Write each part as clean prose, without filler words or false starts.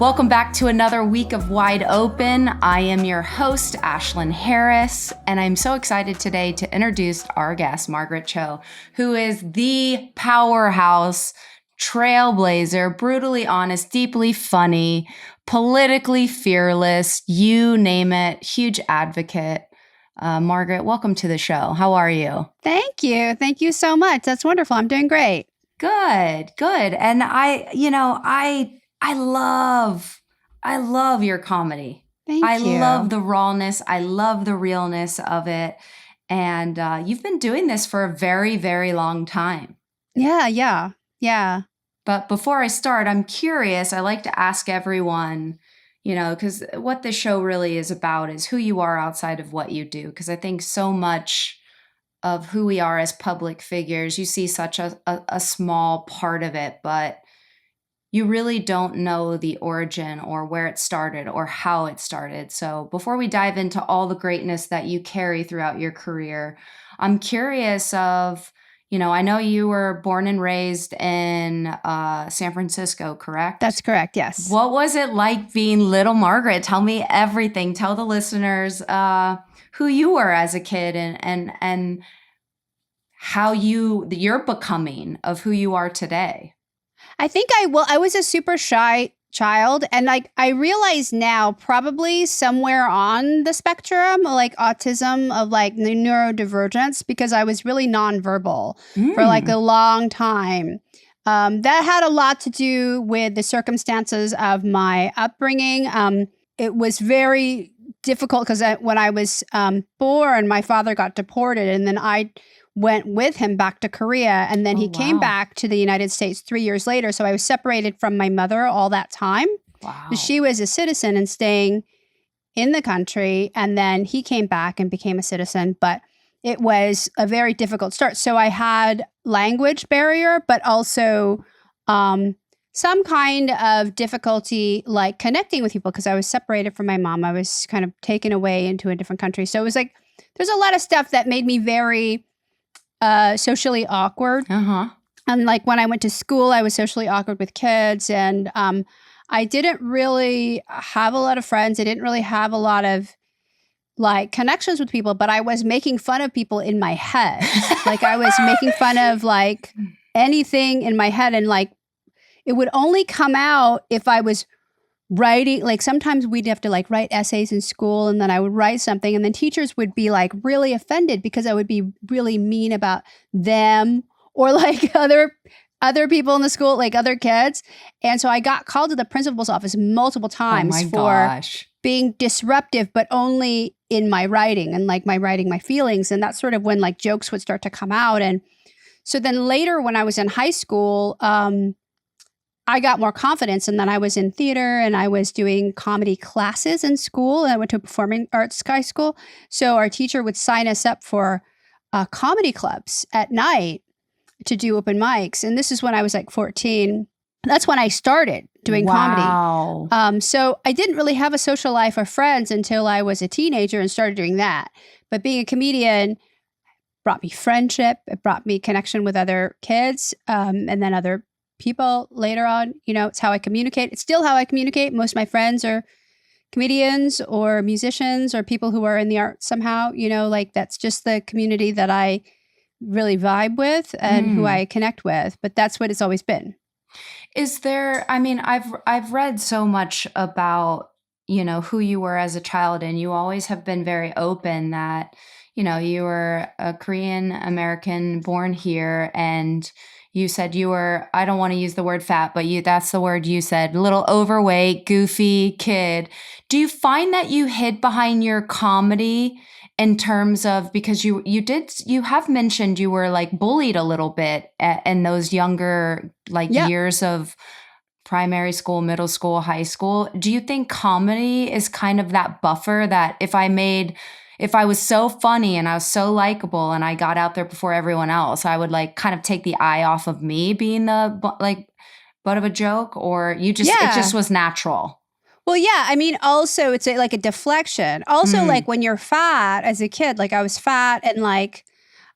Welcome back to another week of Wide Open. I am your host, Ashlyn Harris, and I'm so excited today to introduce our guest, Margaret Cho, who is the powerhouse, trailblazer, brutally honest, deeply funny, politically fearless, you name it, huge advocate. Margaret, welcome to the show. How are you? Thank you. Thank you so much. That's wonderful. I'm doing great. Good. And I love your comedy. Thank you. I love the rawness. I love the realness of it. And you've been doing this for a very, very long time. Yeah. But before I start, I'm curious. I like to ask everyone, because what this show really is about is who you are outside of what you do. Because I think so much of who we are as public figures, you see such a small part of it, but you really don't know the origin or where it started or how it started. So before we dive into all the greatness that you carry throughout your career, I'm curious of, I know you were born and raised in San Francisco, correct? That's correct, yes. What was it like being little Margaret? Tell me everything. Tell the listeners who you were as a kid and how your becoming of who you are today. I think I was a super shy child, and I realize now probably somewhere on the spectrum, like autism of like the neurodivergence, because I was really nonverbal for like a long time. That had a lot to do with the circumstances of my upbringing. It was very difficult because when I was born, my father got deported, and then I went with him back to Korea, and then he came back to the United States 3 years later. So I was separated from my mother all that time. Wow. She was a citizen and staying in the country, and then he came back and became a citizen. But it was a very difficult start. So I had language barrier, but also some kind of difficulty like connecting with people because I was separated from my mom. I was kind of taken away into a different country. So it was like there's a lot of stuff that made me very socially awkward. And like when I went to school, I was socially awkward with kids, and I didn't really have a lot of friends. I didn't really have a lot of like connections with people, but I was making fun of people in my head. Like I was making fun of like anything in my head, and like it would only come out if I was writing. Like sometimes we'd have to like write essays in school, and then I would write something, and then teachers would be like really offended because I would be really mean about them or like other people in the school, like other kids. And so I got called to the principal's office multiple times for being disruptive, but only in my writing and like my writing, my feelings. And that's sort of when like jokes would start to come out. And so then later when I was in high school, I got more confidence, and then I was in theater and I was doing comedy classes in school, and I went to a performing arts high school. So our teacher would sign us up for comedy clubs at night to do open mics. And this is when I was like 14. That's when I started doing comedy. So I didn't really have a social life or friends until I was a teenager and started doing that. But being a comedian brought me friendship. It brought me connection with other kids and then other people later on. It's how I communicate. It's still how I communicate. Most of my friends are comedians or musicians or people who are in the arts somehow. Like that's just the community that I really vibe with and who I connect with. But that's what it's always been. Is there, I've read so much about, who you were as a child, and you always have been very open that, you were a Korean American born here, and you said you were, I don't want to use the word fat, but you—that's the word you said, little overweight, goofy kid. Do you find that you hid behind your comedy in terms of, because you have mentioned you were like bullied a little bit in those younger years of primary school, middle school, high school. Do you think comedy is kind of that buffer that if I was so funny and I was so likable and I got out there before everyone else, I would like kind of take the eye off of me being the butt of a joke, or it just was natural? Well, yeah. Also it's like a deflection. Also, like when you're fat as a kid, like I was fat and like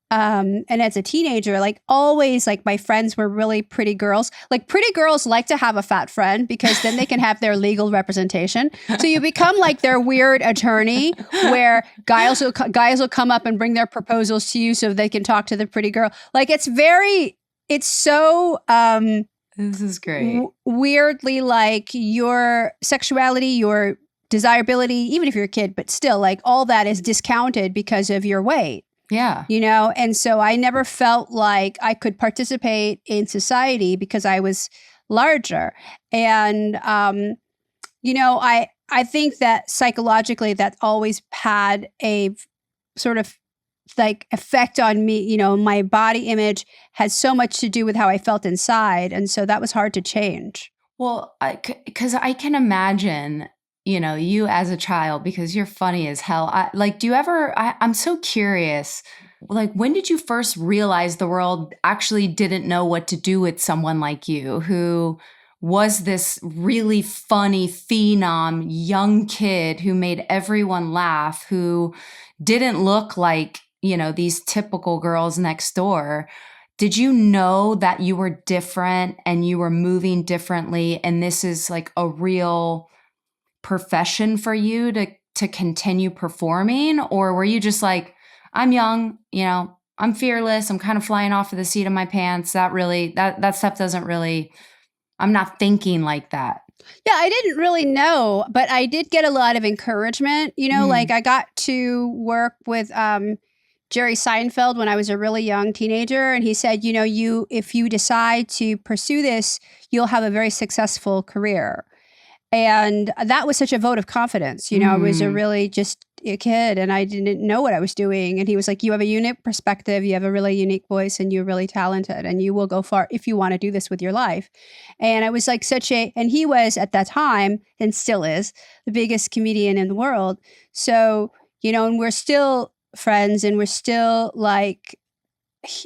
And as a teenager, like always, like my friends were really pretty girls. Like pretty girls like to have a fat friend because then they can have their legal representation. So you become like their weird attorney where guys will come up and bring their proposals to you so they can talk to the pretty girl. Like it's so this is great. Weirdly like your sexuality, your desirability, even if you're a kid, but still like all that is discounted because of your weight. Yeah. You know, and so I never felt like I could participate in society because I was larger. And, you know, I think that psychologically that always had a sort of like effect on me. You know, my body image had so much to do with how I felt inside. And so that was hard to change. Well, because I can imagine, you know, you as a child, because you're funny as hell. Do you ever, I'm so curious, like, when did you first realize the world actually didn't know what to do with someone like you, who was this really funny phenom, young kid who made everyone laugh, who didn't look like, you know, these typical girls next door? Did you know that you were different and you were moving differently, and this is like a real profession for you to continue performing? Or were you just like, I'm young, you know, I'm fearless, I'm kind of flying off of the seat of my pants, that stuff doesn't really, I'm not thinking like that? Yeah, I didn't really know, but I did get a lot of encouragement. You know, like I got to work with Jerry Seinfeld when I was a really young teenager, and he said, you know, if you decide to pursue this, you'll have a very successful career. And that was such a vote of confidence. You know, I was a really just a kid and I didn't know what I was doing. And he was like, you have a unique perspective, you have a really unique voice, and you're really talented, and you will go far if you want to do this with your life. And I was like and he was at that time, and still is, the biggest comedian in the world. So, you know, and we're still friends, and we're still like,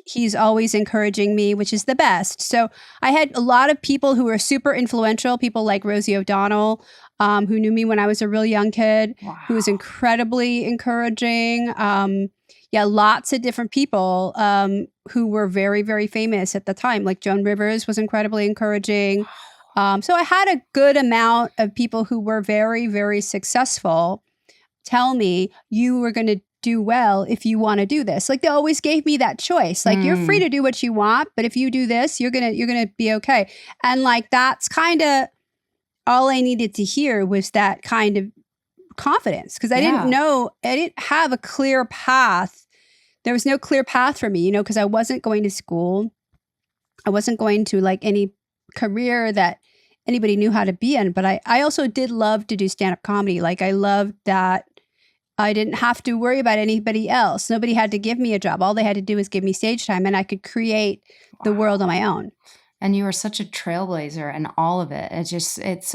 he's always encouraging me, which is the best. So I had a lot of people who were super influential, people like Rosie O'Donnell, who knew me when I was a real young kid, Wow. who was incredibly encouraging. Yeah, lots of different people who were very, very famous at the time. Like Joan Rivers was incredibly encouraging. So I had a good amount of people who were very, very successful tell me, you were going to do well if you want to do this. Like they always gave me that choice. Like you're free to do what you want, but if you do this, you're going to be okay. And like that's kind of all I needed to hear, was that kind of confidence, because I didn't have a clear path. There was no clear path for me, you know, because I wasn't going to school. I wasn't going to like any career that anybody knew how to be in, but I also did love to do stand-up comedy. Like I loved that I didn't have to worry about anybody else. Nobody had to give me a job. All they had to do was give me stage time, and I could create the world on my own. And you were such a trailblazer in all of it.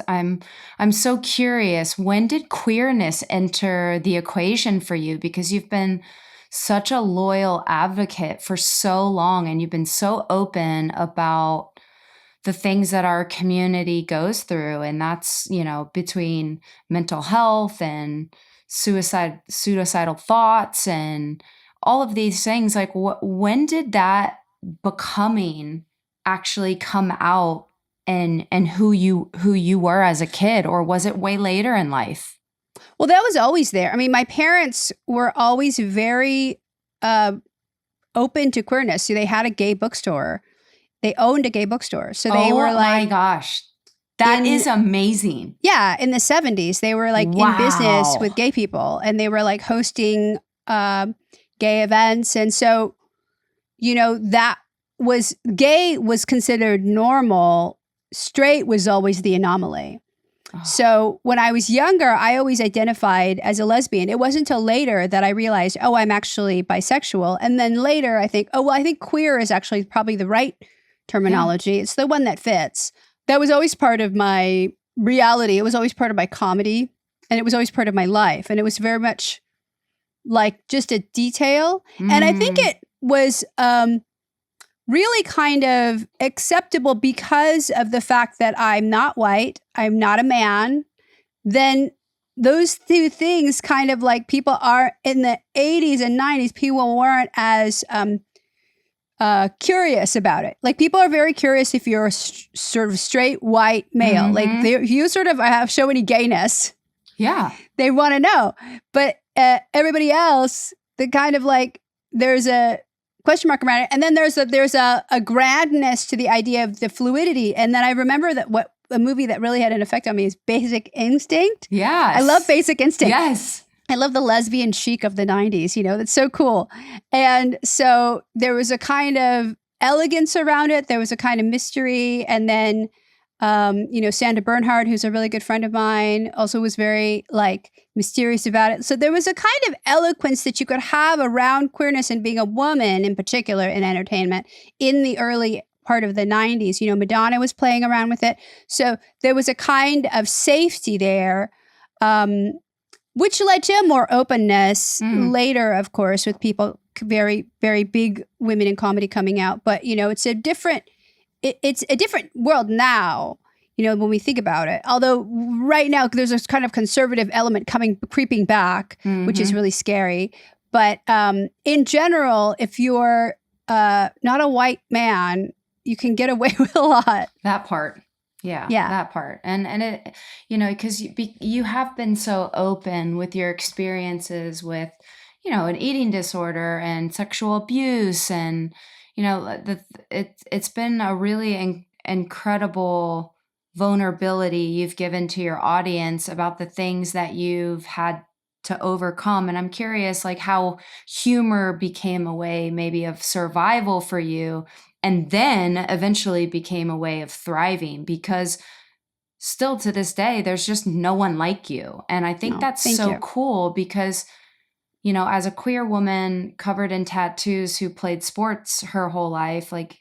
I'm so curious, when did queerness enter the equation for you? Because you've been such a loyal advocate for so long, and you've been so open about the things that our community goes through. And that's, you know, between mental health and suicidal thoughts and all of these things. Like, when did that becoming actually come out, and who you were as a kid? Or was it way later in life? Well, that was always there. I mean, my parents were always very open to queerness. So they had a gay bookstore. They owned a gay bookstore. So they were like, oh my gosh, that is amazing. Yeah. In the 70s, they were like in business with gay people, and they were like hosting gay events. And so, you know, gay was considered normal. Straight was always the anomaly. Oh. So when I was younger, I always identified as a lesbian. It wasn't until later that I realized, oh, I'm actually bisexual. And then later I think, oh, well, I think queer is actually probably the right terminology. Yeah. It's the one that fits. That was always part of my reality. It was always part of my comedy, and it was always part of my life. And it was very much like just a detail. And I think it was really kind of acceptable because of the fact that I'm not white, I'm not a man. Then those two things kind of like people are in the 80s and 90s, people weren't as curious about it. Like people are very curious if you're a sort of straight white male. Like if you sort of show any gayness, they want to know. But everybody else, the kind of like there's a question mark around it, and then there's a grandness to the idea of the fluidity. And then I remember that what a movie that really had an effect on me is Basic Instinct. Yes, I love Basic Instinct. Yes. I love the lesbian chic of the 90s, that's so cool. And so there was a kind of elegance around it. There was a kind of mystery. And then, Sandra Bernhard, who's a really good friend of mine, also was very like mysterious about it. So there was a kind of eloquence that you could have around queerness and being a woman in particular in entertainment in the early part of the 90s. Madonna was playing around with it. So there was a kind of safety there. Which led to more openness later, of course, with people, very, very big women in comedy coming out. But, it's a different world now, when we think about it. Although right now there's this kind of conservative element creeping back, which is really scary. But in general, if you're not a white man, you can get away with a lot. That part. Yeah, that part. And it, because you have been so open with your experiences with, an eating disorder and sexual abuse. And, it's been a really incredible vulnerability you've given to your audience about the things that you've had to overcome. And I'm curious, like, how humor became a way maybe of survival for you, and then eventually became a way of thriving, because still to this day, there's just no one like you. And I think that's so cool because, as a queer woman covered in tattoos who played sports her whole life, like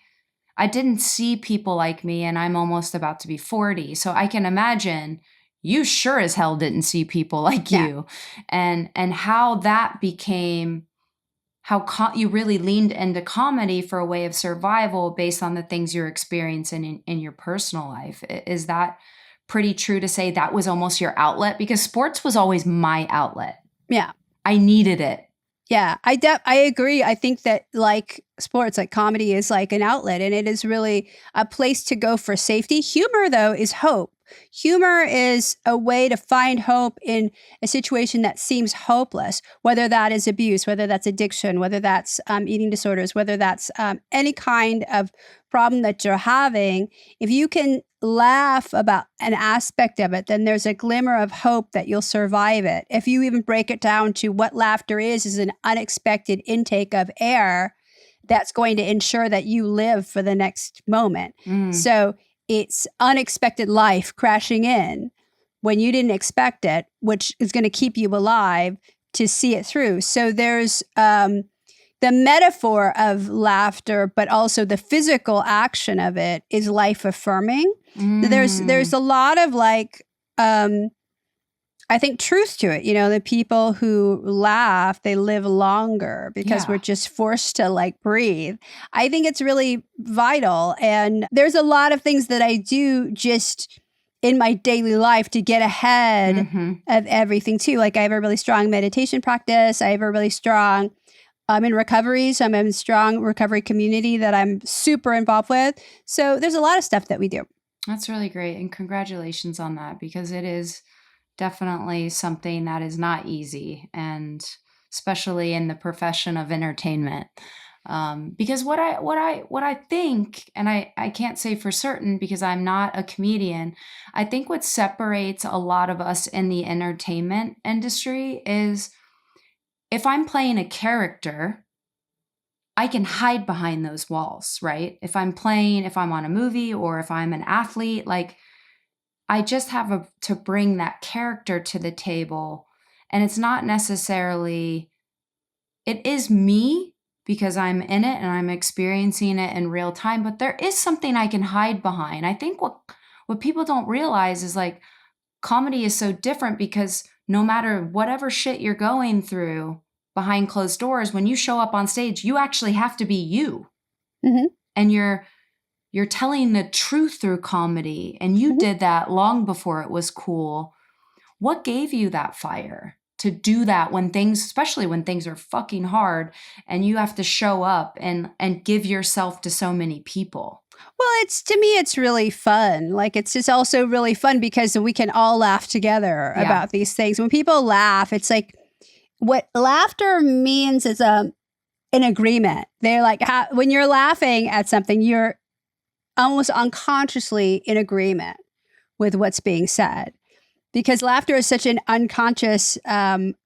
I didn't see people like me, and I'm almost about to be 40. So I can imagine you sure as hell didn't see people like you, and how that became how you really leaned into comedy for a way of survival based on the things you're experiencing in your personal life. Is that pretty true to say that was almost your outlet? Because sports was always my outlet. Yeah. I needed it. Yeah, I agree. I think that like sports, like comedy is like an outlet, and it is really a place to go for safety. Humor, though, is hope. Humor is a way to find hope in a situation that seems hopeless, whether that is abuse, whether that's addiction, whether that's eating disorders, whether that's any kind of problem that you're having. If you can laugh about an aspect of it, then there's a glimmer of hope that you'll survive it. If you even break it down to what laughter is an unexpected intake of air that's going to ensure that you live for the next moment. So it's unexpected life crashing in when you didn't expect it, which is going to keep you alive to see it through. So there's the metaphor of laughter, but also the physical action of it is life affirming. There's a lot of like, I think truth to it. The people who laugh, they live longer because we're just forced to like breathe. I think it's really vital. And there's a lot of things that I do just in my daily life to get ahead of everything too. Like I have a really strong meditation practice. I have a really strong, I'm in recovery. So I'm in a strong recovery community that I'm super involved with. So there's a lot of stuff that we do. That's really great. And congratulations on that, because it is definitely something that is not easy, and especially in the profession of entertainment. Because what I think, and I can't say for certain because I'm not a comedian, I think what separates a lot of us in the entertainment industry is if I'm playing a character, I can hide behind those walls, right? If I'm on a movie or if I'm an athlete, like I just have to bring that character to the table. And it's not necessarily, it is me because I'm in it and I'm experiencing it in real time, but there is something I can hide behind. I think what people don't realize is like comedy is so different because no matter whatever shit you're going through behind closed doors, when you show up on stage, you actually have to be you. And you're telling the truth through comedy. And you did that long before it was cool. What gave you that fire to do that when things, especially when things are fucking hard and you have to show up and give yourself to so many people? Well, to me, it's really fun. Like, it's just also really fun because we can all laugh together about these things. When people laugh, it's like what laughter means is an agreement. They're like, when you're laughing at something, you're almost unconsciously in agreement with what's being said. Because laughter is such an unconscious,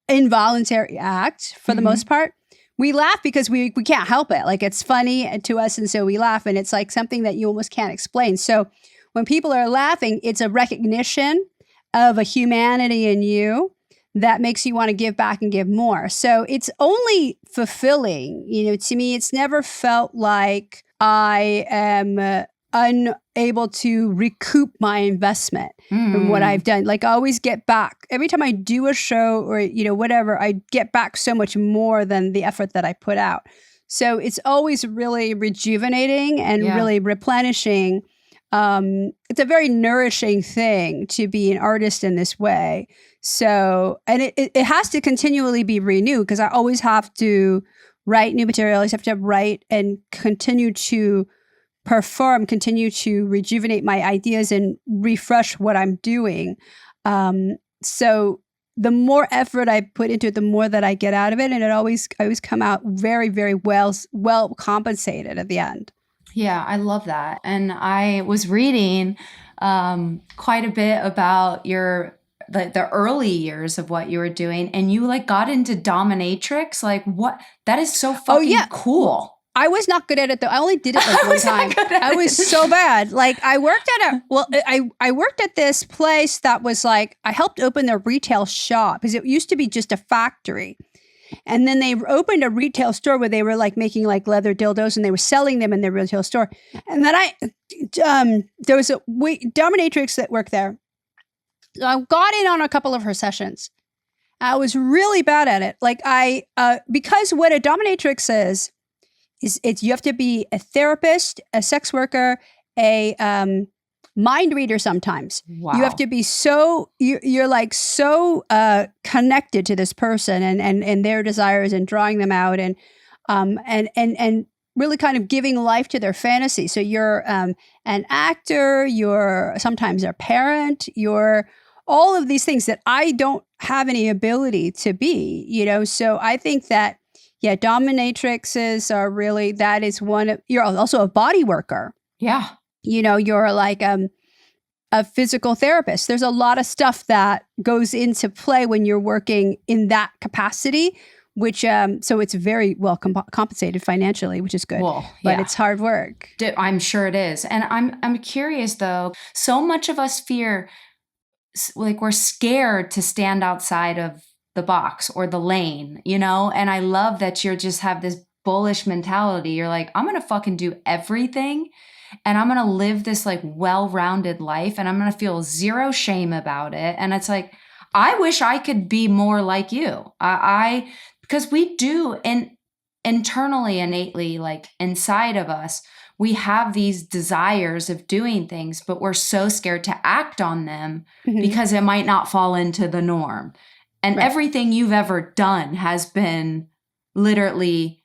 involuntary act for the most part. We laugh because we can't help it. Like, it's funny to us, and so we laugh, and it's like something that you almost can't explain. So when people are laughing, it's a recognition of a humanity in you that makes you want to give back and give more. So it's only fulfilling. To me, it's never felt like I am unable to recoup my investment from what I've done. Like, I always get back. Every time I do a show or, whatever, I get back so much more than the effort that I put out. So it's always really rejuvenating and really replenishing. It's a very nourishing thing to be an artist in this way. So, and it has to continually be renewed because I always have to write new material. I always have to write and continue to perform, continue to rejuvenate my ideas and refresh what I'm doing. So the more effort I put into it, the more that I get out of it. And I always come out very, very well compensated at the end. Yeah, I love that. And I was reading quite a bit about the early years of what you were doing, and you like got into dominatrix. Like, what? That is so fucking cool. I was not good at it though. I only did it like one time. I was so bad. Like, I worked I worked at this place that was like, I helped open their retail shop because it used to be just a factory. And then they opened a retail store where they were like making like leather dildos and they were selling them in their retail store. And then there was a dominatrix that worked there. So I got in on a couple of her sessions. I was really bad at it. Like, because what a dominatrix is you have to be a therapist, a sex worker, a mind reader sometimes. Wow. You have to be you're like so connected to this person and their desires and drawing them out and really kind of giving life to their fantasy. So you're an actor, you're sometimes a parent, you're all of these things that I don't have any ability to be, So I think that dominatrixes are really, that is you're also a body worker. Yeah. You're like a physical therapist. There's a lot of stuff that goes into play when you're working in that capacity, which, so it's very well compensated financially, which is good, but it's hard work. I'm sure it is. And I'm curious though, so much of us fear, like we're scared to stand outside of the box or the lane, and I love that you just have this bullish mentality. You're like, I'm going to fucking do everything and I'm going to live this like well-rounded life and I'm going to feel zero shame about it. And it's like, I wish I could be more like you. Because we do, and internally, innately, like inside of us, we have these desires of doing things, but we're so scared to act on them because it might not fall into the norm. And everything you've ever done has been literally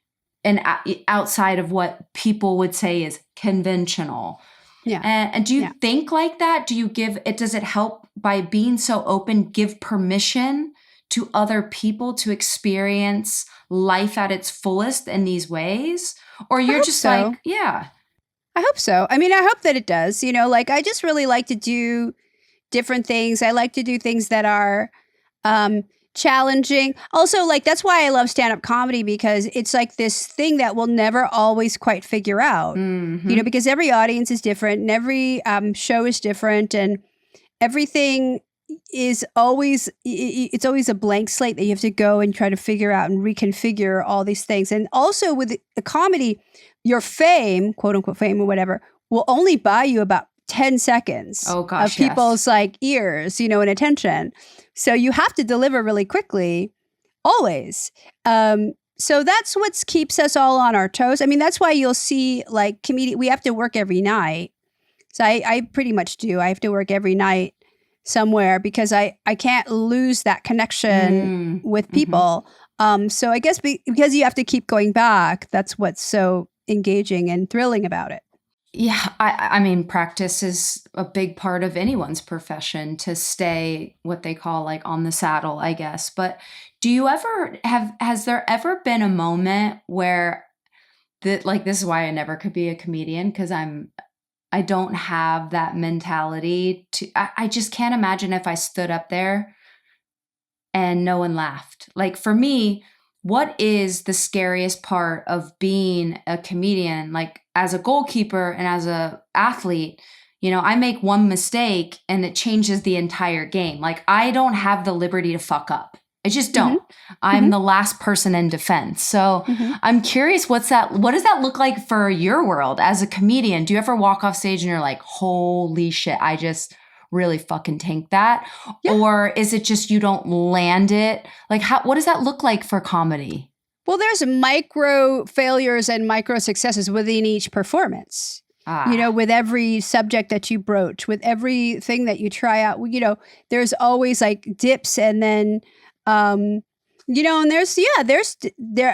outside of what people would say is conventional. Yeah. And do you think like that? Does it help by being so open, give permission to other people to experience life at its fullest in these ways? Or you're just like, yeah. I hope so. I mean, I hope that it does. Like, I just really like to do different things. I like to do things that are challenging. Also, like, that's why I love stand-up comedy, because it's like this thing that we'll never always quite figure out, because every audience is different and every show is different and everything is always, it's always a blank slate that you have to go and try to figure out and reconfigure all these things. And also with the comedy, your fame, quote unquote fame or whatever, will only buy you about 10 seconds of people's like ears, and attention. So you have to deliver really quickly, always. So that's what keeps us all on our toes. I mean, that's why you'll see like we have to work every night. So I pretty much do. I have to work every night somewhere because I can't lose that connection with people. So I guess because you have to keep going back, that's what's so engaging and thrilling about it. Yeah, I mean, practice is a big part of anyone's profession to stay what they call like on the saddle, I guess. But do you ever has there ever been a moment where that, like, this is why I never could be a comedian, because I don't have that mentality I just can't imagine if I stood up there and no one laughed. Like, for me, what is the scariest part of being a comedian? Like, as a goalkeeper and as a athlete, I make one mistake and it changes the entire game. Like, I don't have the liberty to fuck up. I just don't. I'm the last person in defense. So I'm curious, what does that look like for your world as a comedian? Do you ever walk off stage and you're like, holy shit, I just really fucking tank that? Yeah. Or is it just you don't land it? Like, what does that look like for comedy? Well, there's micro failures and micro successes within each performance. With every subject that you broach, with everything that you try out, there's always like dips and then, and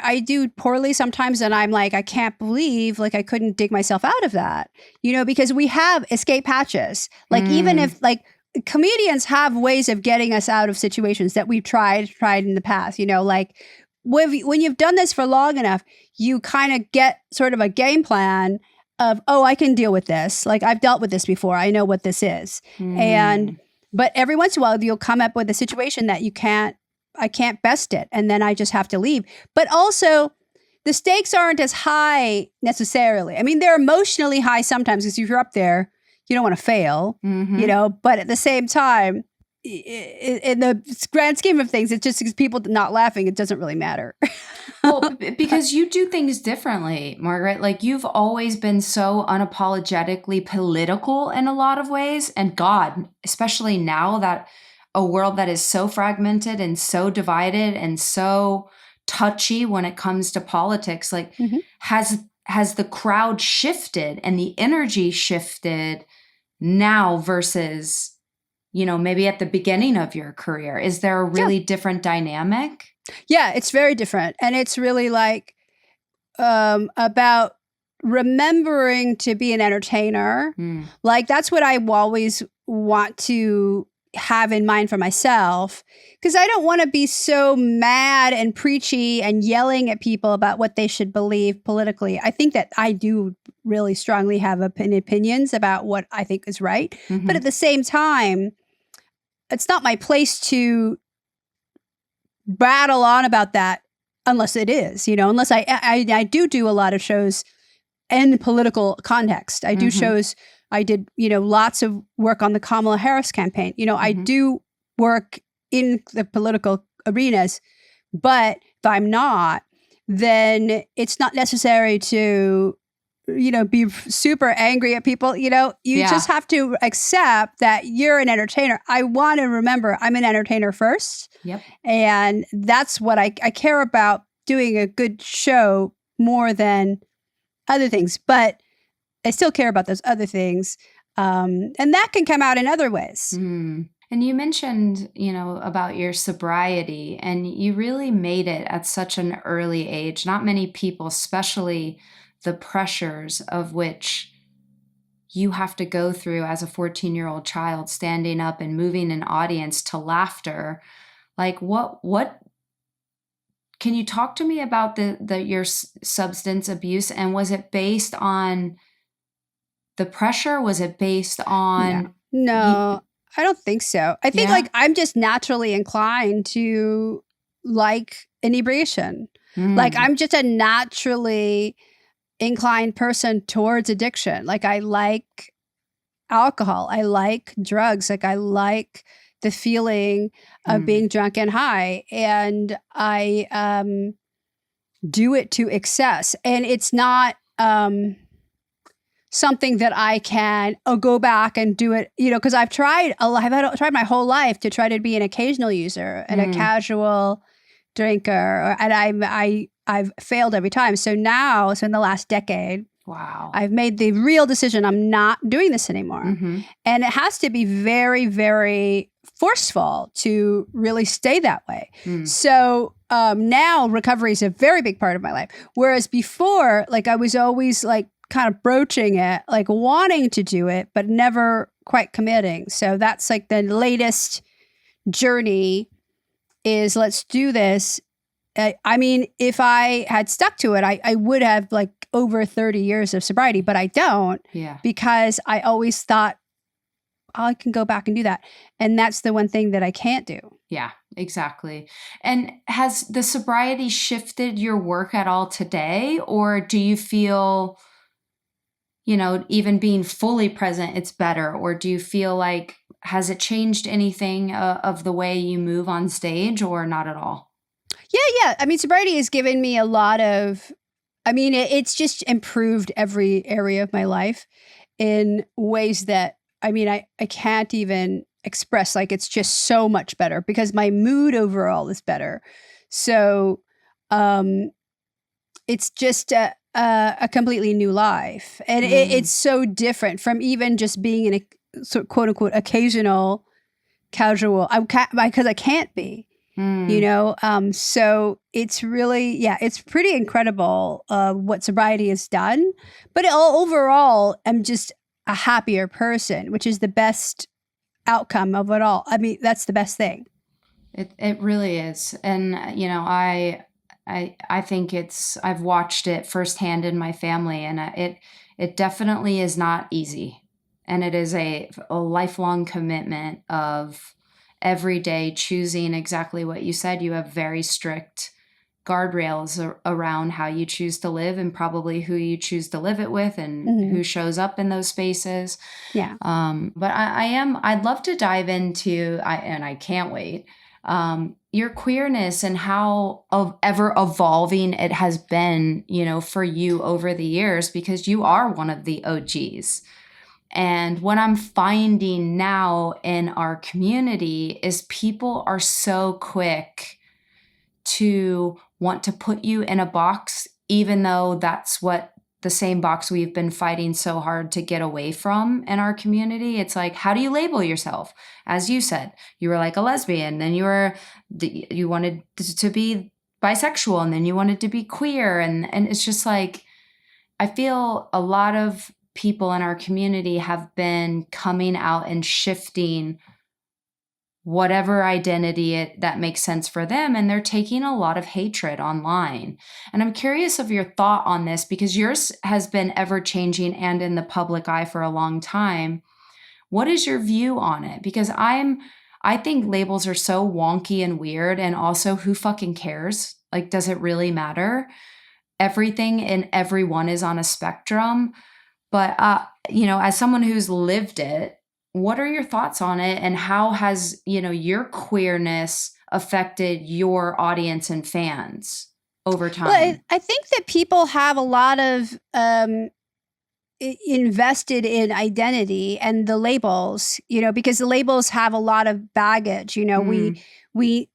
I do poorly sometimes and I'm like, I can't believe like I couldn't dig myself out of that, because we have escape hatches. Like even if like comedians have ways of getting us out of situations that we've tried in the past, like when you've done this for long enough, you kind of get sort of a game plan of, oh, I can deal with this. Like I've dealt with this before. I know what this is. But every once in a while you'll come up with a situation that I can't best it. And then I just have to leave. But also the stakes aren't as high necessarily. I mean, they're emotionally high sometimes because if you're up there, you don't want to fail, but at the same time, in the grand scheme of things, it's just people not laughing. It doesn't really matter. Well, because you do things differently, Margaret. Like you've always been so unapologetically political in a lot of ways. And God, especially now that a world that is so fragmented and so divided and so touchy when it comes to politics, like has the crowd shifted and the energy shifted now versus, maybe at the beginning of your career? Is there a really different dynamic? Yeah, it's very different. And it's really like about remembering to be an entertainer. Like that's what I always want to have in mind for myself, because I don't want to be so mad and preachy and yelling at people about what they should believe politically. I think that I do really strongly have opinions about what I think is right. But at the same time, it's not my place to battle on about that unless it is, unless I do a lot of shows in political context. I do shows. I did, lots of work on the Kamala Harris campaign. I do work in the political arenas, but if I'm not, then it's not necessary to, be super angry at people. You just have to accept that you're an entertainer. I want to remember I'm an entertainer first. Yep. And that's what I care about, doing a good show more than other things. But I still care about those other things. And that can come out in other ways. And you mentioned, about your sobriety, and you really made it at such an early age. Not many people, especially the pressures of which you have to go through as a 14-year-old child, standing up and moving an audience to laughter. Like what can you talk to me about your substance abuse? And was it based on the pressure? Was it based on... No, I don't think so. I think I'm just naturally inclined to like inebriation. Like I'm just a naturally inclined person towards addiction. Like I like alcohol. I like drugs. Like I like the feeling of being drunk and high. And I do it to excess. And it's not... something that I can go back and do it, because I've tried tried my whole life to try to be an occasional user and a casual drinker, and I've failed every time. So in the last decade, Wow. I've made the real decision. I'm not doing this anymore. Mm-hmm. And it has to be very, very forceful to really stay that way. Mm. So now recovery is a very big part of my life. Whereas before, like I was always like kind of broaching it, like wanting to do it, but never quite committing. So that's like the latest journey is let's do this. I mean, if I had stuck to it, I would have like over 30 years of sobriety, but I don't because I always thought, oh, I can go back and do that. And that's the one thing that I can't do. Yeah, exactly. And has the sobriety shifted your work at all today? Or do you feel, you know, even being fully present, it's better? Or do you feel like, has it changed anything of the way you move on stage or not at all? Yeah. I mean, sobriety has given me a lot of, I mean, it's just improved every area of my life in ways that, I mean, I can't even express. Like, it's just so much better because my mood overall is better. So it's just a completely new life. And it's so different from even just being in a sort of quote unquote occasional casual, because I can't be. You know, so it's really, it's pretty incredible what sobriety has done. But overall, I'm just a happier person, which is the best outcome of it all. I mean, that's the best thing. It really is. And, you know, I think I've watched it firsthand in my family, and it definitely is not easy. And it is a lifelong commitment of every day choosing exactly what you said. You have very strict guardrails around how you choose to live and probably who you choose to live it with and who shows up in those spaces. Yeah. But I'd love to dive into, and I can't wait, your queerness and how ever evolving it has been, you know, for you over the years, because you are one of the OGs. And what I'm finding now in our community is people are so quick to want to put you in a box, even though that's what the same box we've been fighting so hard to get away from in our community. It's like, how do you label yourself? As you said, you were like a lesbian, then you wanted to be bisexual, and then you wanted to be queer. And it's just like, I feel a lot of people in our community have been coming out and shifting whatever identity that makes sense for them. And they're taking a lot of hatred online. And I'm curious of your thought on this, because yours has been ever changing and in the public eye for a long time. What is your view on it? Because I think labels are so wonky and weird. And also, who fucking cares? Like, does it really matter? Everything and everyone is on a spectrum. But, you know, as someone who's lived it, what are your thoughts on it? And how has, you know, your queerness affected your audience and fans over time? Well, I think that people have a lot of invested in identity and the labels, you know, because the labels have a lot of baggage. You know, we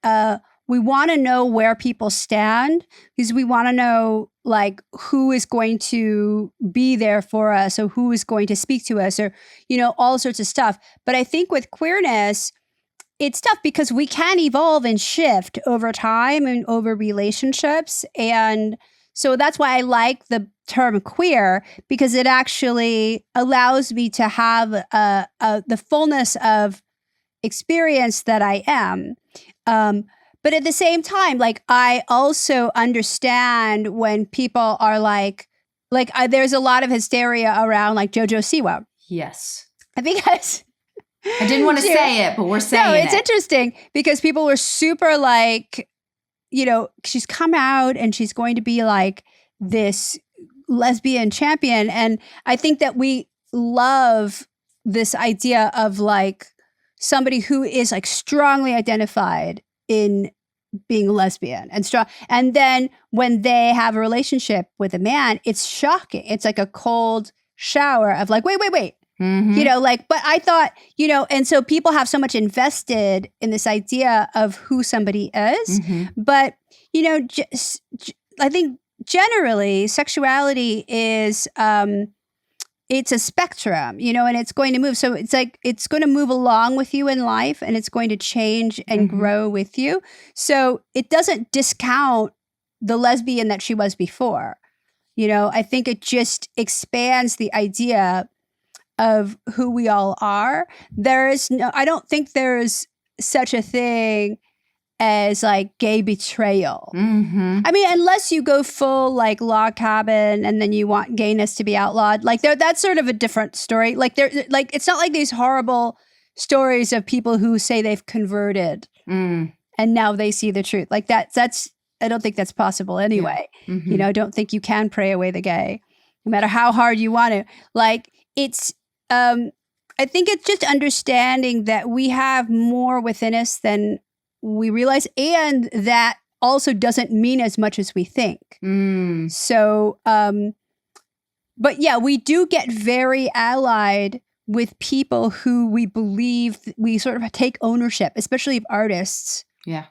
want to know where people stand, because we want to know like who is going to be there for us, or who is going to speak to us, or, you know, all sorts of stuff. But I think with queerness, it's tough because we can evolve and shift over time and over relationships. And so that's why I like the term queer, because it actually allows me to have the fullness of experience that I am. But at the same time, like, I also understand when people are like there's a lot of hysteria around like JoJo Siwa. Yes. Because I didn't want to say it, but we're saying it. No, it's interesting because people were super like, you know, she's come out and she's going to be like this lesbian champion. And I think that we love this idea of like somebody who is like strongly identified in being lesbian and strong. And then when they have a relationship with a man, it's shocking. It's like a cold shower of like, wait. You know, like, but I thought, you know, and so people have so much invested in this idea of who somebody is. But, you know, I think generally, sexuality is it's a spectrum, and it's going to move. So it's like it's going to move along with you in life, and it's going to change and grow with you. So it doesn't discount the lesbian that she was before. I think it just expands the idea of who we all are. I don't think there's such a thing as like gay betrayal. I mean, unless you go full like log cabin and then you want gayness to be outlawed, like that's sort of a different story. Like it's not like these horrible stories of people who say they've converted and now they see the truth. Like that's I don't think that's possible anyway. I don't think you can pray away the gay, no matter how hard you want to. Like it's I think it's just understanding that we have more within us than we realize, and that also doesn't mean as much as we think. So, but yeah, we do get very allied with people who we believe we sort of take ownership, especially of artists. Yeah.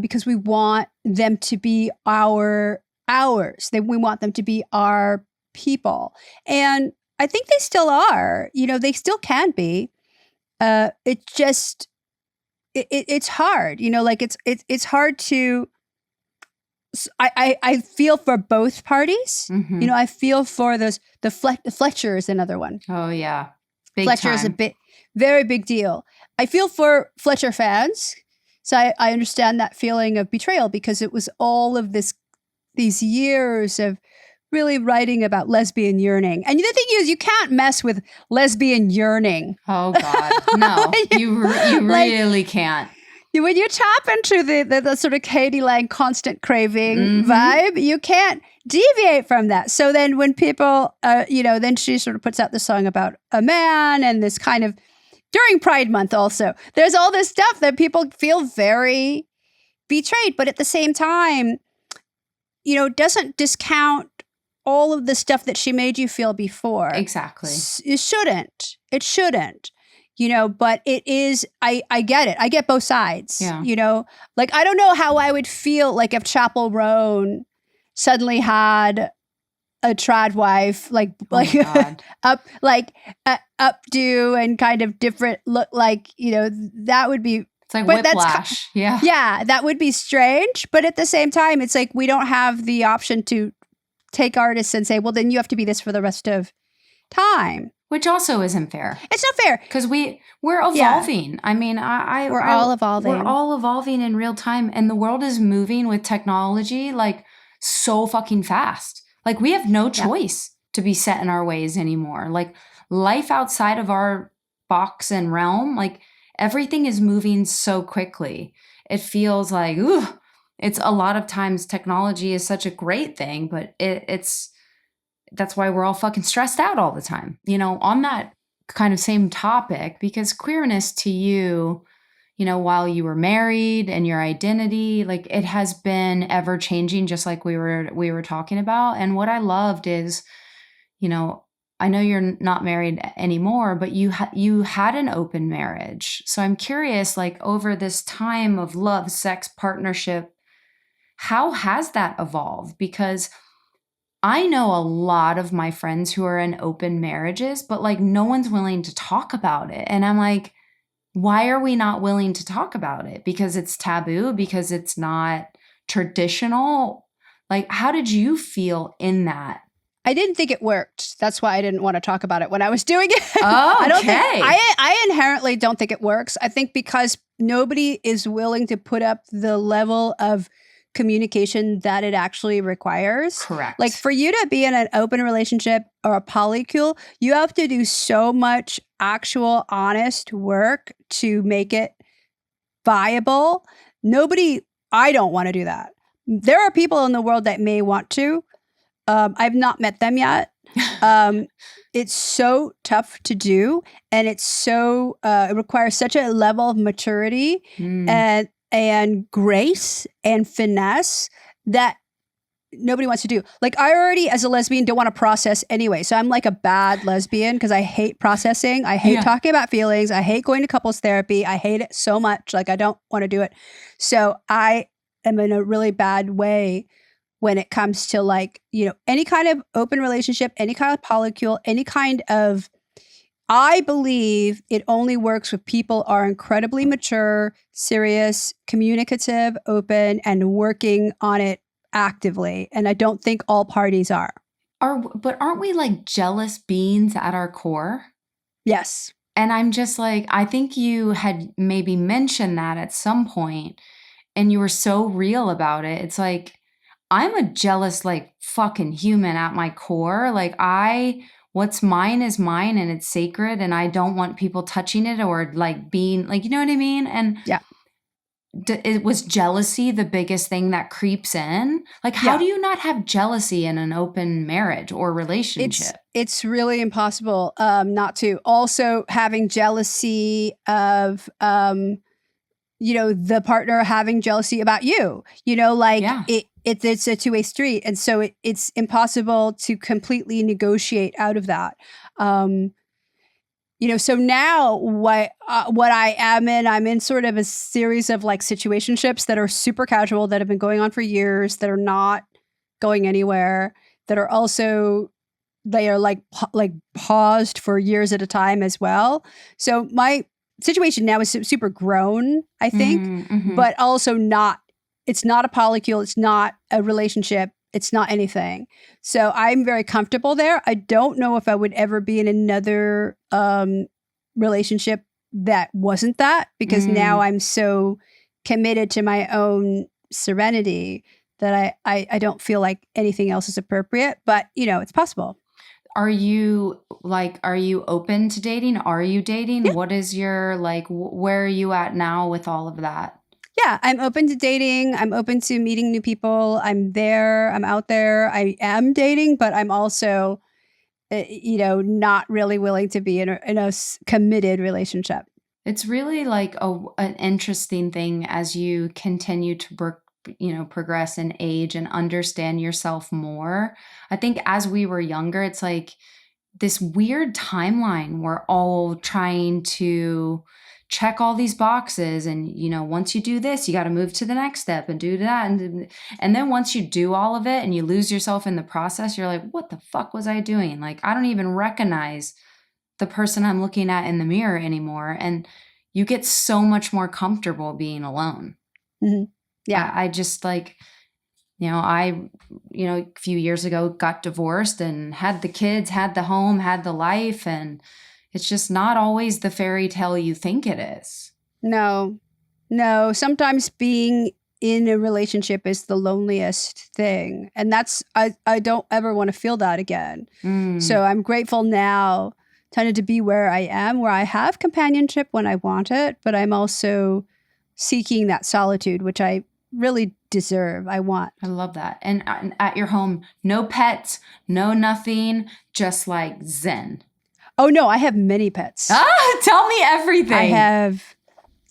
Because we want them to be ours. We want them to be our people. And I think they still are. They still can be. It's just... It's hard, like it's hard to. I feel for both parties. I feel for those. The Fletcher is another one. Oh yeah, Fletcher is very big deal. I feel for Fletcher fans, so I understand that feeling of betrayal because it was all of these years of really writing about lesbian yearning. And the thing is, you can't mess with lesbian yearning. Oh God, no, you really can't. When you tap into the sort of Katie Lang constant craving vibe, you can't deviate from that. So then when people, then she sort of puts out the song about a man and this kind of, during Pride Month also, there's all this stuff that people feel very betrayed. But at the same time, doesn't discount all of the stuff that she made you feel before. Exactly. It shouldn't. But it is, I get it. I get both sides. Yeah. Like, I don't know how I would feel like if Chapel Roan suddenly had a trad wife, updo and kind of different look, like, that would be. It's like whiplash. Yeah. Yeah, that would be strange. But at the same time, it's like we don't have the option to take artists and say, well, then you have to be this for the rest of time. Which also isn't fair. It's not fair. Because we're evolving. Yeah. I mean, we're all evolving. We're all evolving in real time. And the world is moving with technology like so fucking fast. Like we have no choice to be set in our ways anymore. Like life outside of our box and realm, like everything is moving so quickly. It feels like, it's a lot of times technology is such a great thing, but that's why we're all fucking stressed out all the time. On that kind of same topic, because queerness to you, while you were married and your identity, like it has been ever changing, just like we were talking about. And what I loved is, I know you're not married anymore, but you had an open marriage. So I'm curious, like over this time of love, sex, partnership, how has that evolved? Because I know a lot of my friends who are in open marriages, but like no one's willing to talk about it. And I'm like, why are we not willing to talk about it? Because it's taboo? Because it's not traditional? Like, how did you feel in that? I didn't think it worked. That's why I didn't want to talk about it when I was doing it. Oh, okay. I inherently don't think it works. I think because nobody is willing to put up the level of communication that it actually requires. Correct. Like for you to be in an open relationship or a polycule, you have to do so much actual honest work to make it viable. I don't want to do that. There are people in the world that may want to. I've not met them yet. It's so tough to do, and it's so it requires such a level of maturity and grace and finesse that nobody wants to do. Like I already, as a lesbian, don't want to process anyway. So I'm like a bad lesbian because I hate processing. I hate talking about feelings. I hate going to couples therapy. I hate it so much. Like I don't want to do it. So I am in a really bad way when it comes to like, any kind of open relationship, any kind of polycule, any kind of, I believe it only works when people are incredibly mature, serious, communicative, open, and working on it actively. And I don't think all parties are. But aren't we like jealous beings at our core? Yes. And I'm just like, I think you had maybe mentioned that at some point, and you were so real about it. It's like, I'm a jealous, like, fucking human at my core. Like, what's mine is mine and it's sacred, and I don't want people touching it or like being like, you know what I mean? And yeah, it was jealousy the biggest thing that creeps in. Like, how do you not have jealousy in an open marriage or relationship? It's really impossible not to. Also, having jealousy of the partner having jealousy about you. It's a two-way street, and so it's impossible to completely negotiate out of that. So now what I am in, I'm in sort of a series of like situationships that are super casual, that have been going on for years, that are not going anywhere, that are also, they are like paused for years at a time as well. So my situation now is super grown, I think, but also it's not a polycule, it's not a relationship, it's not anything. So I'm very comfortable there. I don't know if I would ever be in another relationship that wasn't that, because now I'm so committed to my own serenity that I don't feel like anything else is appropriate, but it's possible. Are you open to dating? Are you dating? Yeah. What is your, like, where are you at now with all of that? Yeah, I'm open to dating. I'm open to meeting new people. I'm there. I'm out there. I am dating, but I'm also, not really willing to be in a committed relationship. It's really like an interesting thing as you continue to progress in age and understand yourself more. I think as we were younger, it's like this weird timeline. We're all trying to check all these boxes, and once you do this, you got to move to the next step and do that, and then once you do all of it and you lose yourself in the process, you're like, what the fuck was I doing? Like, I don't even recognize the person I'm looking at in the mirror anymore. And you get so much more comfortable being alone. Mm-hmm. Yeah. I just like, a few years ago got divorced and had the kids, had the home, had the life, and it's just not always the fairy tale you think it is. No. Sometimes being in a relationship is the loneliest thing. And I don't ever want to feel that again. So I'm grateful now to be where I am, where I have companionship when I want it, but I'm also seeking that solitude, which I really deserve. I want. I love that. And at your home, no pets, no nothing, just like zen. Oh, no, I have many pets. Tell me everything. I have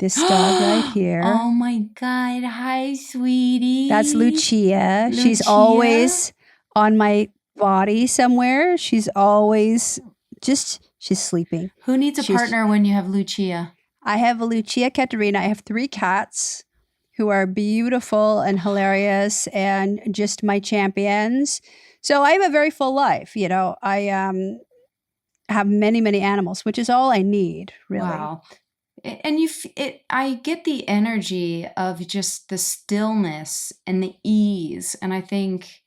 this dog right here. Oh my God. Hi, sweetie. That's Lucia. She's always on my body somewhere. She's always she's sleeping. Who needs a partner when you have Lucia? I have a Lucia Katerina. I have 3 cats who are beautiful and hilarious and just my champions. So I have a very full life. I have many, many animals, which is all I need, really. Wow. And I get the energy of just the stillness and the ease. And I think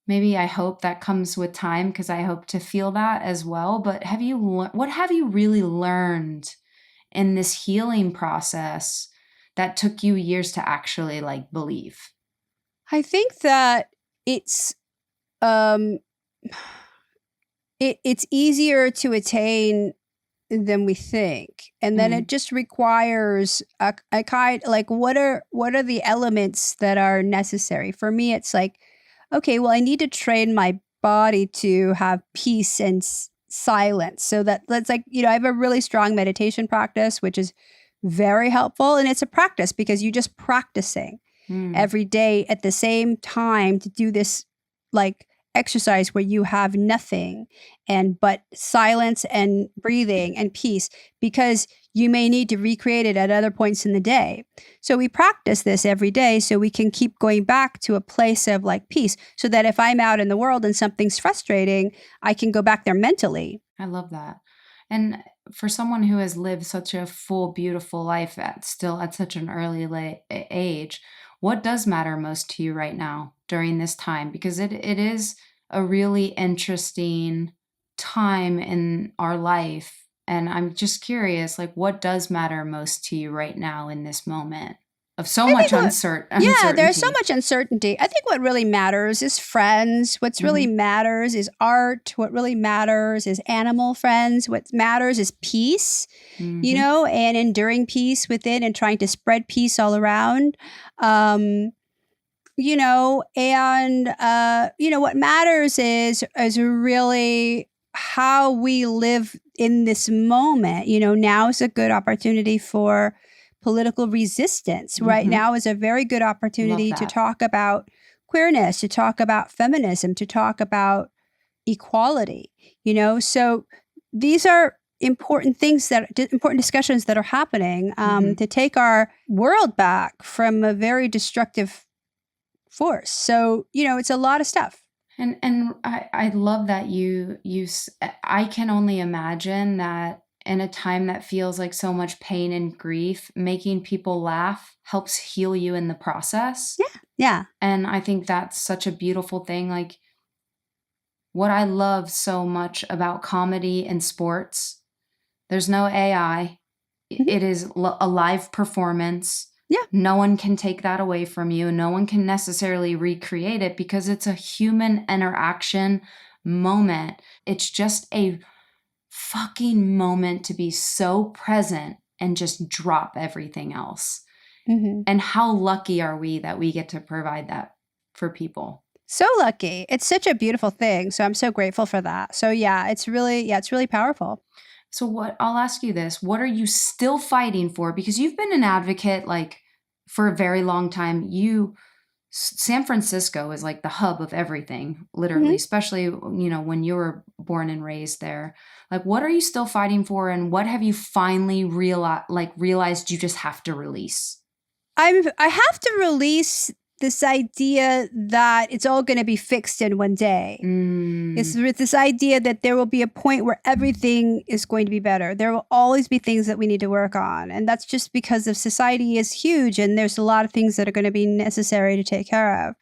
maybe I hope that comes with time, because I hope to feel that as well. But what have you really learned in this healing process that took you years to actually like believe? I think that it's it's easier to attain than we think, and then it just requires a kind, like, what are the elements that are necessary for me. It's like, okay, well, I need to train my body to have peace and silence, so that's like, I have a really strong meditation practice, which is very helpful, and it's a practice because you're just practicing every day at the same time to do this like exercise where you have nothing but silence and breathing and peace, because you may need to recreate it at other points in the day. So we practice this every day so we can keep going back to a place of like peace, so that if I'm out in the world and something's frustrating, I can go back there mentally. I love that. And for someone who has lived such a full, beautiful life at such an early age, what does matter most to you right now during this time? Because it is a really interesting time in our life. And I'm just curious, like, what does matter most to you right now in this moment of so much uncertainty? Yeah, there's so much uncertainty. I think what really matters is friends. What's really matters is art. What really matters is animal friends. What matters is peace, you know, and enduring peace within and trying to spread peace all around. You know, and, you know, what matters is really how we live in this moment. You know, now is a good opportunity for political resistance. Right now is a very good opportunity to talk about queerness, to talk about feminism, to talk about equality, you know? So these are important discussions that are happening to take our world back from a very destructive force. So, you know, it's a lot of stuff. And I love that I can only imagine that in a time that feels like so much pain and grief, making people laugh helps heal you in the process. Yeah. And I think that's such a beautiful thing. Like, what I love so much about comedy and sports, there's no AI. It is a live performance. Yeah. No one can take that away from you. No one can necessarily recreate it because it's a human interaction moment. It's just a fucking moment to be so present and just drop everything else. And how lucky are we that we get to provide that for people? So lucky. It's such a beautiful thing. So I'm so grateful for that. So yeah, it's really powerful. So I'll ask you this, what are you still fighting for? Because you've been an advocate like for a very long time. San Francisco is like the hub of everything, literally, especially, you know, when you were born and raised there. Like, what are you still fighting for? And what have you finally realized you just have to release? I have to release this idea that it's all going to be fixed in one day. It's with this idea that there will be a point where everything is going to be better. There will always be things that we need to work on. And that's just because of society is huge and there's a lot of things that are going to be necessary to take care of.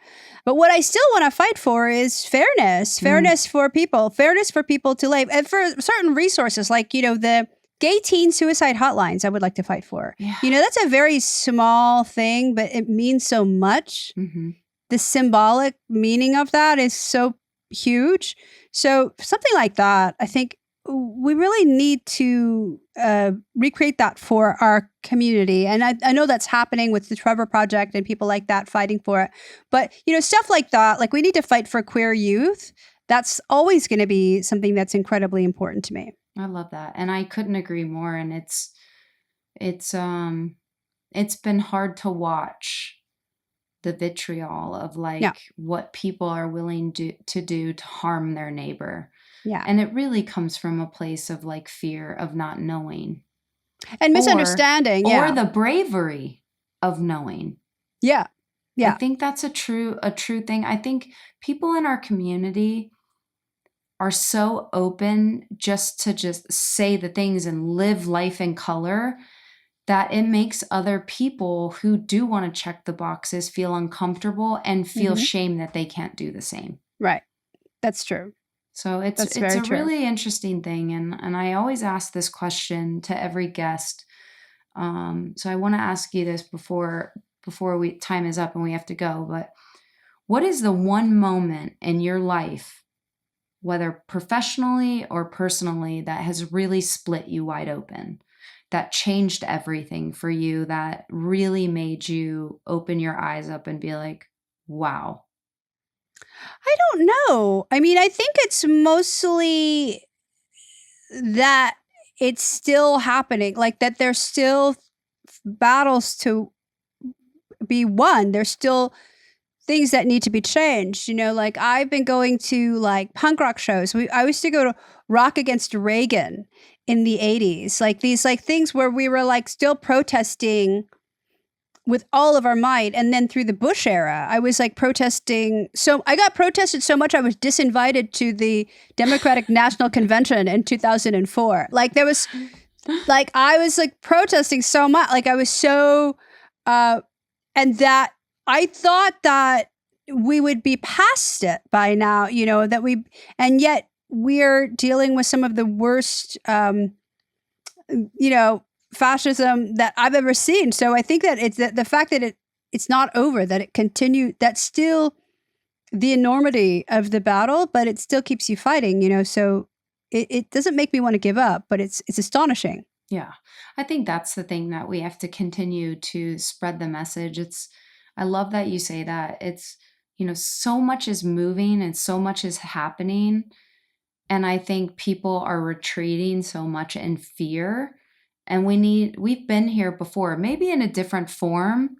But what I still want to fight for is fairness, fairness for people to live, and for certain resources like, you know, the gay teen suicide hotlines I would like to fight for. Yeah. You know, that's a very small thing, but it means so much. The symbolic meaning of that is so huge. So something like that, I think we really need to recreate that for our community. And I know that's happening with the Trevor Project and people like that fighting for it. But, you know, stuff like that, like we need to fight for queer youth. That's always going to be something that's incredibly important to me. I love that. And I couldn't agree more. And it's been hard to watch the vitriol of what people are willing to do to harm their neighbor. Yeah. And it really comes from a place of like fear of not knowing. And misunderstanding. Or the bravery of knowing. Yeah. Yeah. I think that's a true thing. I think people in our community are so open just to say the things and live life in color that it makes other people who do want to check the boxes feel uncomfortable and feel shame that they can't do the same. Right. That's true. So it's a really interesting thing. And I always ask this question to every guest. So I want to ask you this before time is up and we have to go. But what is the one moment in your life, whether professionally or personally, that has really split you wide open, that changed everything for you, that really made you open your eyes up and be like, wow? I don't know. I mean, I think it's mostly that it's still happening, like that there's still battles to be won. There's still things that need to be changed. Like I've been going to like punk rock shows. I used to go to Rock Against Reagan in the 80s, like these like things where we were like still protesting with all of our might. And then through the Bush era, I was like protesting. So I got protested so much I was disinvited to the Democratic National Convention in 2004. Like there was like I was like protesting so much. Like I was so and that I thought that we would be past it by now, and yet we're dealing with some of the worst, fascism that I've ever seen. So I think that it's the fact that it's not over, that it continued, that's still the enormity of the battle, but it still keeps you fighting, so it doesn't make me want to give up, but it's astonishing. Yeah. I think that's the thing, that we have to continue to spread the message. I love that you say that. It's, so much is moving and so much is happening. And I think people are retreating so much in fear. And we've been here before, maybe in a different form,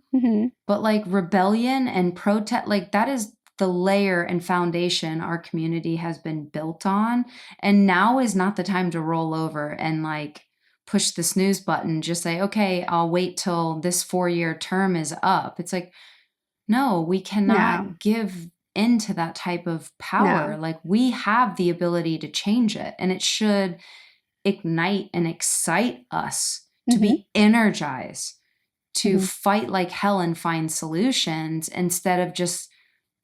but like rebellion and protest, like that is the layer and foundation our community has been built on. And now is not the time to roll over and like push the snooze button, just say, okay, I'll wait till this 4-year term is up. It's like, no, we cannot give into that type of power. No. Like we have the ability to change it, and it should ignite and excite us to be energized, to fight like hell and find solutions, instead of just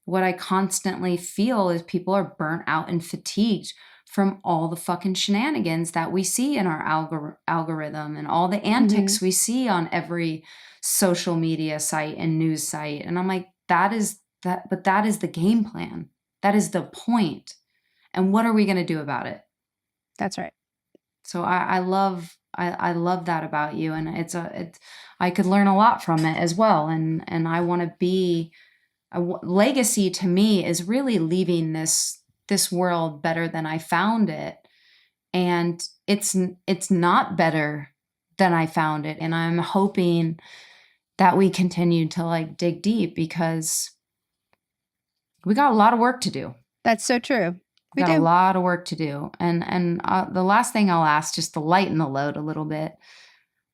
what I constantly feel is people are burnt out and fatigued from all the fucking shenanigans that we see in our algorithm and all the antics we see on every social media site and news site. And I'm like, that is the game plan. That is the point. And what are we going to do about it? That's right. So I love that about you. And I could learn a lot from it as well. And I want to be legacy to me is really leaving this world better than I found it. And it's not better than I found it. And I'm hoping that we continue to like dig deep, because we got a lot of work to do. That's so true. We got a lot of work to do. And the last thing I'll ask, just to lighten the load a little bit,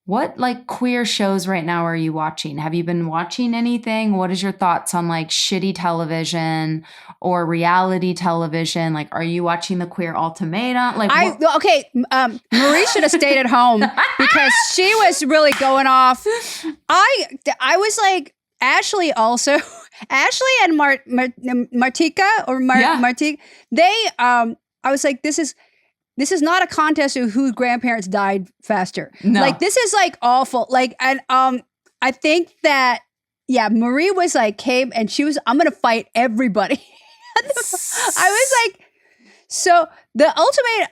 what like queer shows right now are you watching? Have you been watching anything? What is your thoughts on like shitty television or reality television? Like, are you watching the Queer Ultimatum? Like, Marie should have stayed at home because she was really going off. I was like, Ashley also, Ashley and Martika Martika, they, I was like, this is not a contest of whose grandparents died faster. No. Like, this is like awful. Like, and I think that, Marie was like, came and she was, I'm going to fight everybody. I was like, so the ultimate,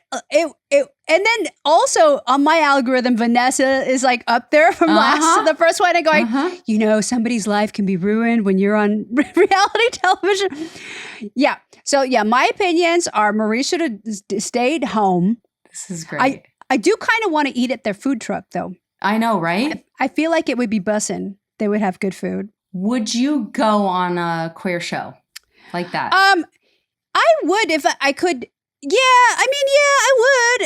and then also on my algorithm, Vanessa is like up there from the first one and going, somebody's life can be ruined when you're on reality television. Yeah. So my opinions are Marie should have stayed home. This is great. I do kind of want to eat at their food truck though. I know, right? I feel like it would be bussin'. They would have good food. Would you go on a queer show like that? I would if I could. Yeah, I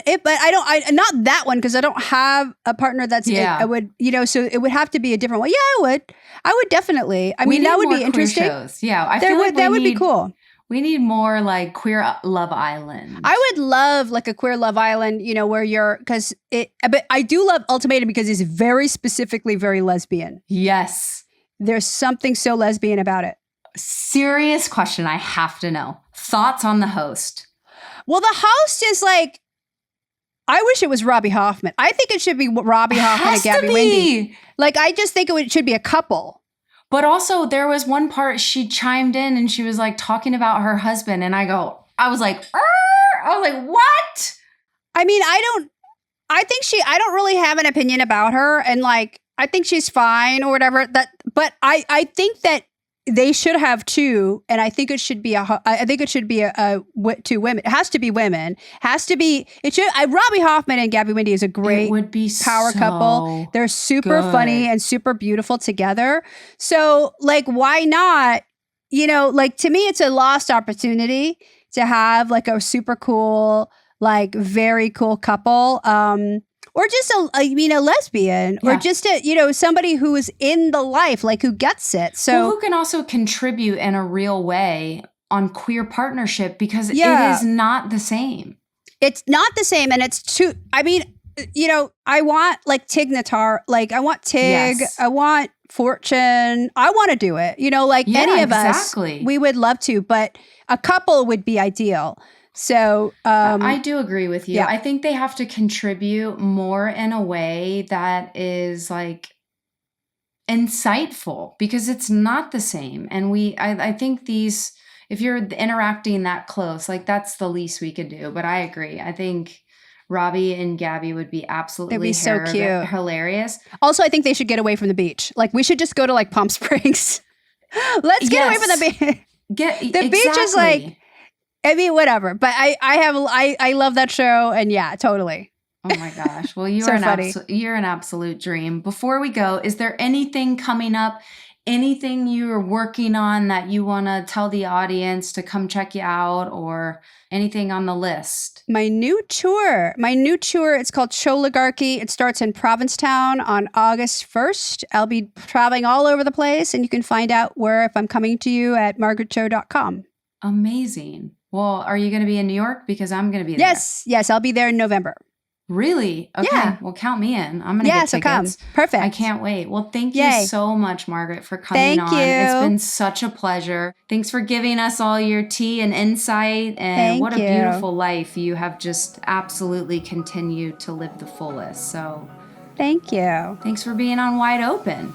would. But not that one because I don't have a partner that's. I would, so it would have to be a different one. Yeah, I would definitely. I mean, that would be interesting. Shows. Yeah, I feel like that would be cool. We need more like Queer Love Island. I would love like a Queer Love Island, where you're but I do love Ultimatum because it's very specifically very lesbian. Yes, there's something so lesbian about it. Serious question, I have to know. Thoughts on the host? Well, the host is like, I wish it was Robbie Hoffman. I think it should be Robbie Hoffman and Gabby Wendy. Like, I just think it should be a couple. But also, there was one part she chimed in and she was like talking about her husband. And I was like, what? I mean, I don't really have an opinion about her. And like, I think she's fine or whatever. But I think that they should have two, and I think it should be two women. It has to be women. Robbie Hoffman and Gabby Wendy is a great power couple. They're super funny and super beautiful together. So like, why not? you know, like to me, it's a lost opportunity to have like a super cool, like very cool couple. Or just a lesbian, or Yeah. just somebody who is in the life, like who gets it. So Well, who can also contribute in a real way on queer partnership, because it Yeah. is not the same. it's not the same, and it's too. I mean, I want like Tig Notaro, like I want Tig, Yes. I want Fortune, I want to do it. Like Yeah, any of exactly. us, we would love to, but a couple would be ideal. So I do agree with you. yeah. I think they have to contribute more in a way that is like insightful, because it's not the same. And I think these, if you're interacting that close, like that's the least we could do. But I agree. I think Robbie and Gabby would be absolutely They'd be so cute. hilarious. Also, I think they should get away from the beach. Like we should just go to like Palm Springs. Let's get away from the beach. The beach is like, I mean, whatever. But I love that show, and yeah, totally. Oh my gosh. Well, you So are funny. you're an absolute dream. Before we go, is there anything coming up, anything you're working on that you want to tell the audience to come check you out, or anything on the list? My new tour, it's called Choligarchy. It starts in Provincetown on August 1st. I'll be traveling all over the place, and you can find out where, if I'm coming to you, at margaretcho.com. Amazing. Well, are you going to be in New York? Because I'm going to be there. Yes, I'll be there in November. Really? Okay. Yeah. Well, count me in. I'm going to get tickets. Come. Perfect. I can't wait. Well, thank Yay. you so much, Margaret, for coming on. You. It's been such a pleasure. Thanks for giving us all your tea and insight. And what a beautiful life you have just absolutely continued to live the fullest. So thank you. Thanks for being on Wide Open.